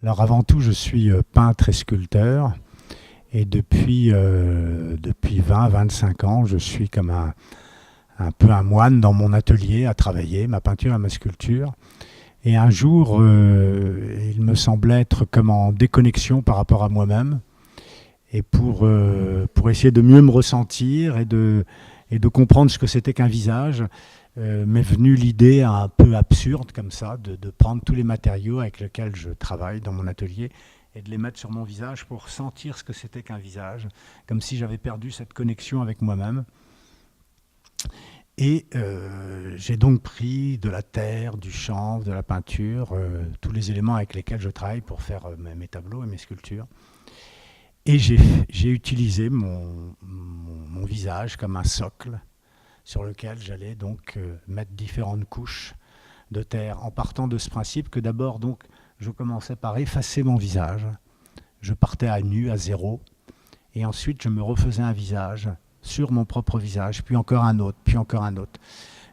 Alors avant tout, je suis peintre et sculpteur et depuis 20-25 ans, je suis comme un peu un moine dans mon atelier à travailler ma peinture et ma sculpture. Et un jour, il me semblait être comme en déconnexion par rapport à moi-même et pour essayer de mieux me ressentir et de comprendre ce que c'était qu'un visage, m'est venue l'idée un peu absurde comme ça de prendre tous les matériaux avec lesquels je travaille dans mon atelier et de les mettre sur mon visage pour sentir ce que c'était qu'un visage, comme si j'avais perdu cette connexion avec moi-même. Et j'ai donc pris de la terre, du chanvre, de la peinture, tous les éléments avec lesquels je travaille pour faire mes tableaux et mes sculptures. Et j'ai utilisé mon visage comme un socle sur lequel j'allais donc mettre différentes couches de terre, en partant de ce principe que d'abord donc je commençais par effacer mon visage, je partais à nu, à zéro, et ensuite je me refaisais un visage sur mon propre visage, puis encore un autre,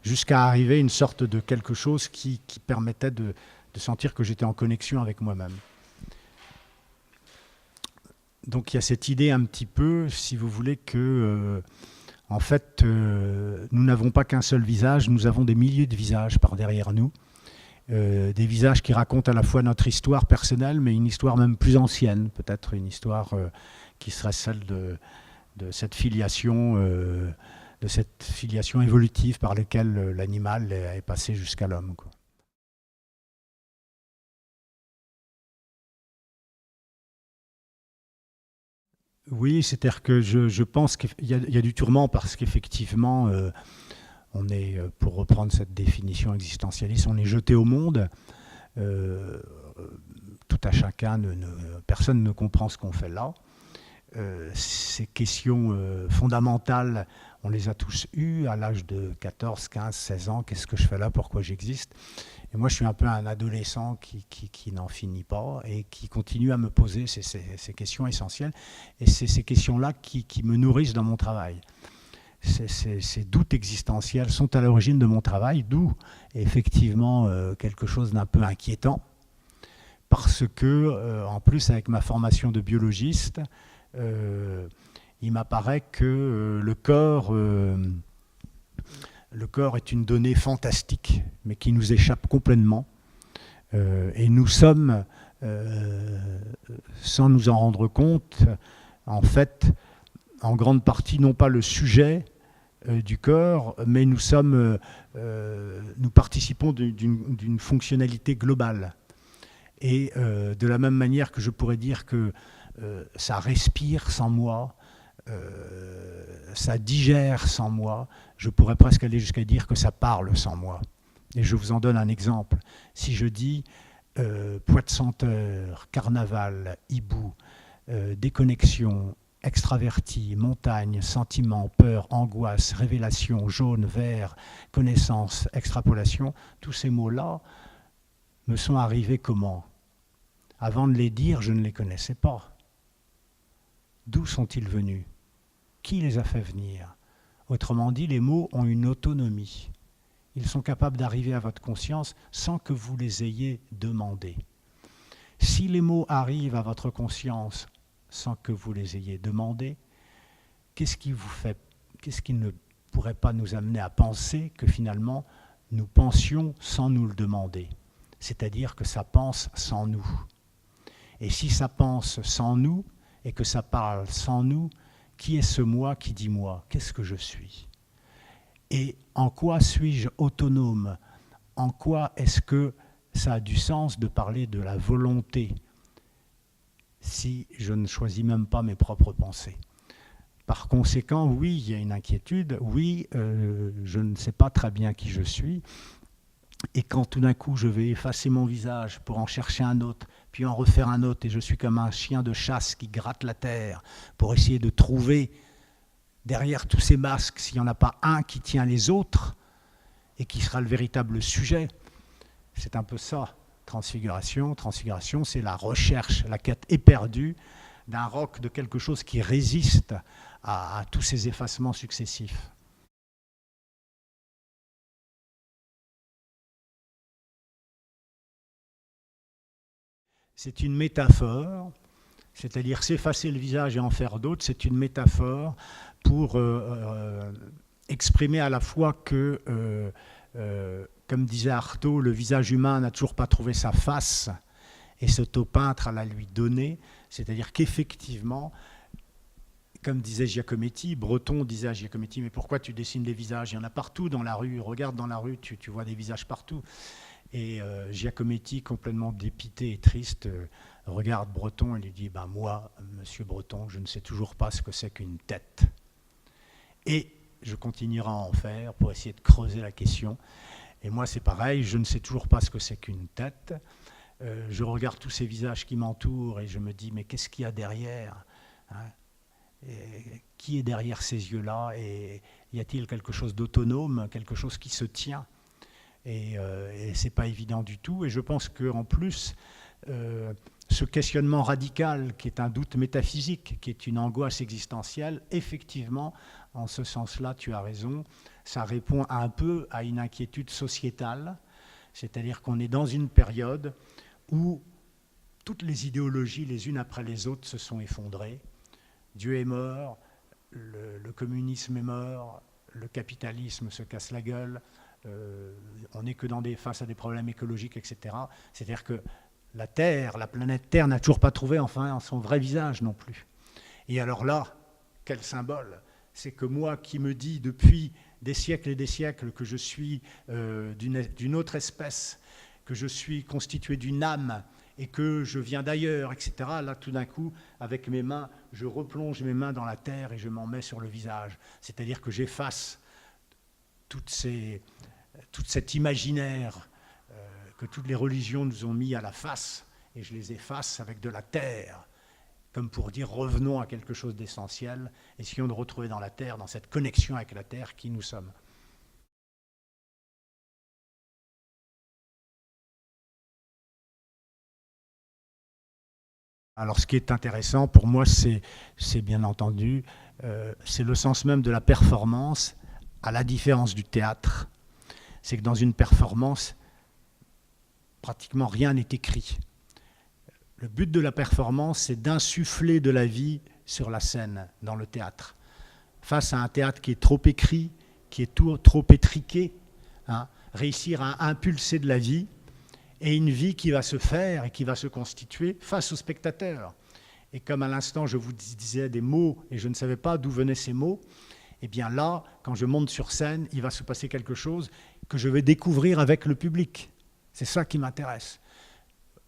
jusqu'à arriver à une sorte de quelque chose qui permettait de sentir que j'étais en connexion avec moi-même. Donc il y a cette idée un petit peu, si vous voulez, que en fait, nous n'avons pas qu'un seul visage, nous avons des milliers de visages par derrière nous. Des visages qui racontent à la fois notre histoire personnelle, mais une histoire même plus ancienne, peut-être une histoire qui serait celle de cette filiation évolutive par laquelle l'animal est passé jusqu'à l'homme, quoi. Oui, c'est-à-dire que je pense qu'il y a du tourment parce qu'effectivement, on est, pour reprendre cette définition existentialiste, on est jeté au monde. Euh, Tout à chacun, personne ne comprend ce qu'on fait là. Ces questions fondamentales, on les a tous eues à l'âge de 14, 15, 16 ans. Qu'est-ce que je fais là? Pourquoi j'existe? Et moi, je suis un peu un adolescent qui n'en finit pas et qui continue à me poser ces questions essentielles. Et c'est ces questions-là qui me nourrissent dans mon travail. Ces doutes existentiels sont à l'origine de mon travail, d'où effectivement quelque chose d'un peu inquiétant, parce que, en plus, avec ma formation de biologiste, euh, il m'apparaît que le corps est une donnée fantastique, mais qui nous échappe complètement. Et nous sommes, euh, sans nous en rendre compte, en fait, en grande partie, non pas le sujet du corps, mais nous participons d'une fonctionnalité globale. Et de la même manière que je pourrais dire que ça respire sans moi, ça digère sans moi, je pourrais presque aller jusqu'à dire que ça parle sans moi. Et je vous en donne un exemple. Si je dis poids de senteur, carnaval, hibou, déconnexion, extraverti, montagne, sentiment, peur, angoisse, révélation, jaune, vert, connaissance, extrapolation, tous ces mots-là me sont arrivés comment? Avant de les dire, je ne les connaissais pas. D'où sont-ils venus? Qui les a fait venir? Autrement dit, les mots ont une autonomie. Ils sont capables d'arriver à votre conscience sans que vous les ayez demandés. Si les mots arrivent à votre conscience sans que vous les ayez demandés, qu'est-ce qui ne pourrait pas nous amener à penser que finalement nous pensions sans nous le demander? C'est-à-dire que ça pense sans nous. Et si ça pense sans nous et que ça parle sans nous, qui est ce moi qui dit moi? Qu'est-ce que je suis? Et en quoi suis-je autonome? En quoi est-ce que ça a du sens de parler de la volonté si je ne choisis même pas mes propres pensées? Par conséquent, oui, il y a une inquiétude, oui, je ne sais pas très bien qui je suis, et quand tout d'un coup je vais effacer mon visage pour en chercher un autre, puis en refaire un autre, et je suis comme un chien de chasse qui gratte la terre pour essayer de trouver derrière tous ces masques s'il n'y en a pas un qui tient les autres et qui sera le véritable sujet. C'est un peu ça, transfiguration. Transfiguration, c'est la recherche, la quête éperdue d'un roc, de quelque chose qui résiste à tous ces effacements successifs. c'est une métaphore, c'est-à-dire s'effacer le visage et en faire d'autres, c'est une métaphore pour exprimer à la fois que, comme disait Artaud, le visage humain n'a toujours pas trouvé sa face, et c'est au peintre à la lui donner, c'est-à-dire qu'effectivement, comme disait Giacometti, Breton disait à Giacometti, mais pourquoi tu dessines des visages? Il y en a partout dans la rue, regarde dans la rue, tu vois des visages partout. Et Giacometti, complètement dépité et triste, regarde Breton et lui dit, ben moi, monsieur Breton, je ne sais toujours pas ce que c'est qu'une tête. Et je continuerai à en faire pour essayer de creuser la question. Et moi, c'est pareil, je ne sais toujours pas ce que c'est qu'une tête. Je regarde tous ces visages qui m'entourent et je me dis, mais qu'est-ce qu'il y a derrière, hein? Et qui est derrière ces yeux-là? Et y a-t-il quelque chose d'autonome, quelque chose qui se tient? Et ce n'est pas évident du tout. Et je pense qu'en plus, ce questionnement radical, qui est un doute métaphysique, qui est une angoisse existentielle, effectivement, en ce sens-là, tu as raison, ça répond un peu à une inquiétude sociétale, c'est-à-dire qu'on est dans une période où toutes les idéologies, les unes après les autres, se sont effondrées. Dieu est mort, le communisme est mort, le capitalisme se casse la gueule, on n'est que face à des problèmes écologiques, etc. C'est-à-dire que la Terre, la planète Terre n'a toujours pas trouvé enfin son vrai visage non plus. Et alors là, quel symbole! C'est que moi qui me dis depuis des siècles et des siècles que je suis d'une autre espèce, que je suis constitué d'une âme et que je viens d'ailleurs, etc. Là, tout d'un coup, avec mes mains, je replonge mes mains dans la terre et je m'en mets sur le visage. C'est-à-dire que j'efface tout cet imaginaire que toutes les religions nous ont mis à la face, et je les efface avec de la terre, comme pour dire revenons à quelque chose d'essentiel, essayons de retrouver dans la terre, dans cette connexion avec la terre, qui nous sommes. Alors ce qui est intéressant pour moi, c'est bien entendu, c'est le sens même de la performance, à la différence du théâtre. C'est que dans une performance, pratiquement rien n'est écrit. Le but de la performance, c'est d'insuffler de la vie sur la scène, dans le théâtre. Face à un théâtre qui est trop écrit, qui est trop étriqué, hein, réussir à impulser de la vie, et une vie qui va se faire et qui va se constituer face au spectateur. Et comme à l'instant, je vous disais des mots et je ne savais pas d'où venaient ces mots, eh bien là, quand je monte sur scène, il va se passer quelque chose que je vais découvrir avec le public. C'est ça qui m'intéresse.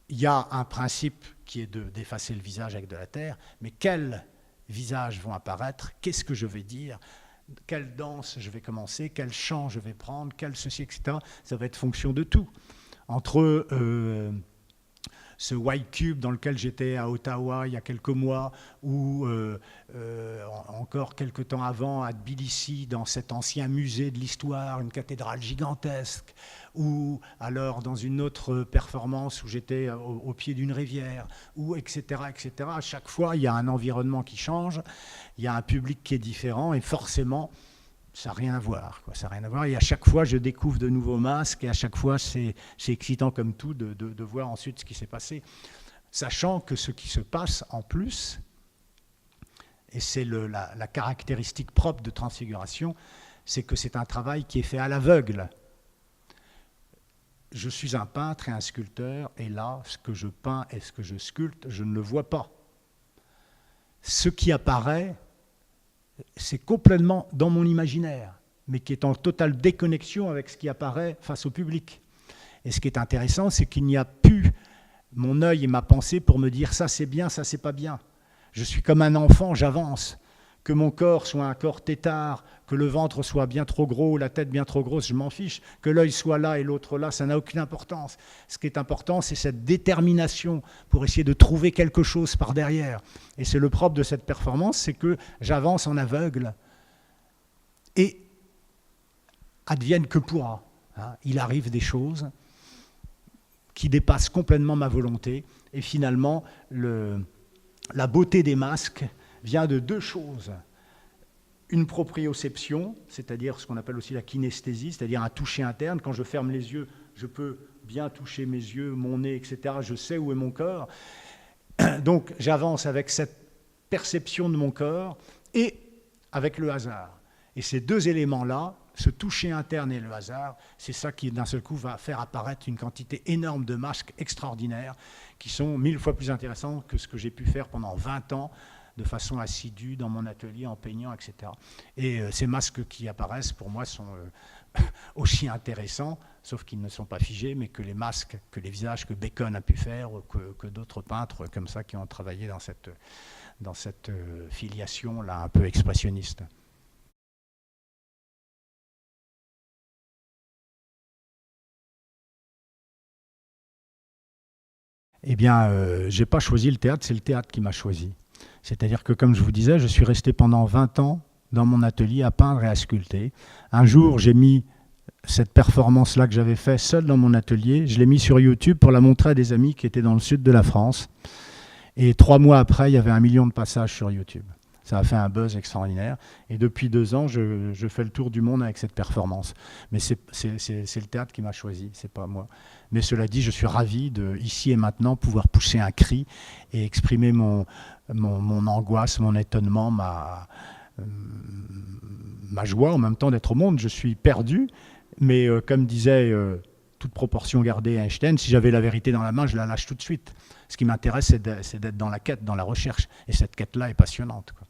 Il y a un principe qui est d'effacer le visage avec de la terre, mais quels visages vont apparaître? Qu'est-ce que je vais dire? Quelle danse je vais commencer? Quel chant je vais prendre? Quel ceci, etc. Ça va être fonction de tout. Entre ce White Cube dans lequel j'étais à Ottawa il y a quelques mois, ou encore quelques temps avant à Tbilissi, dans cet ancien musée de l'histoire, une cathédrale gigantesque, ou alors dans une autre performance où j'étais au pied d'une rivière, ou etc., etc. À chaque fois, il y a un environnement qui change, il y a un public qui est différent, et forcément, ça n'a rien à voir, quoi. Ça n'a rien à voir. Et à chaque fois, je découvre de nouveaux masques, et à chaque fois, c'est excitant comme tout de voir ensuite ce qui s'est passé. Sachant que ce qui se passe en plus, et c'est la caractéristique propre de Transfiguration, c'est que c'est un travail qui est fait à l'aveugle. Je suis un peintre et un sculpteur, et là, ce que je peins et ce que je sculpte, je ne le vois pas. Ce qui apparaît, c'est complètement dans mon imaginaire, mais qui est en totale déconnexion avec ce qui apparaît face au public. Et ce qui est intéressant, c'est qu'il n'y a plus mon œil et ma pensée pour me dire ça c'est bien, ça c'est pas bien. Je suis comme un enfant, j'avance. Que mon corps soit un corps tétard, que le ventre soit bien trop gros, la tête bien trop grosse, je m'en fiche. Que l'œil soit là et l'autre là, ça n'a aucune importance. Ce qui est important, c'est cette détermination pour essayer de trouver quelque chose par derrière. Et c'est le propre de cette performance, c'est que j'avance en aveugle. Et advienne que pourra. Hein, il arrive des choses qui dépassent complètement ma volonté. Et finalement, la beauté des masques vient de deux choses. une proprioception, c'est-à-dire ce qu'on appelle aussi la kinesthésie, c'est-à-dire un toucher interne. Quand je ferme les yeux, je peux bien toucher mes yeux, mon nez, etc. Je sais où est mon corps. Donc j'avance avec cette perception de mon corps et avec le hasard. Et ces deux éléments-là, ce toucher interne et le hasard, c'est ça qui d'un seul coup va faire apparaître une quantité énorme de masques extraordinaires qui sont 1000 fois plus intéressants que ce que j'ai pu faire pendant 20 ans de façon assidue dans mon atelier en peignant, etc. Et ces masques qui apparaissent, pour moi, sont aussi intéressants, sauf qu'ils ne sont pas figés, mais que les masques, que les visages que Bacon a pu faire, que d'autres peintres comme ça qui ont travaillé dans cette filiation-là un peu expressionniste. Eh bien, je n'ai pas choisi le théâtre, c'est le théâtre qui m'a choisi. C'est-à-dire que, comme je vous disais, je suis resté pendant 20 ans dans mon atelier à peindre et à sculpter. Un jour, j'ai mis cette performance-là que j'avais faite seul dans mon atelier, je l'ai mis sur YouTube pour la montrer à des amis qui étaient dans le sud de la France. Et 3 mois après, il y avait 1 million de passages sur YouTube. Ça a fait un buzz extraordinaire. Et depuis 2 ans, je fais le tour du monde avec cette performance. Mais c'est le théâtre qui m'a choisi, c'est pas moi. Mais cela dit, je suis ravi de, ici et maintenant, pouvoir pousser un cri et exprimer mon angoisse, mon étonnement, ma joie en même temps d'être au monde. Je suis perdu, mais comme disait toute proportion gardée Einstein, si j'avais la vérité dans la main, je la lâche tout de suite. Ce qui m'intéresse, c'est d'être dans la quête, dans la recherche. Et cette quête-là est passionnante, quoi.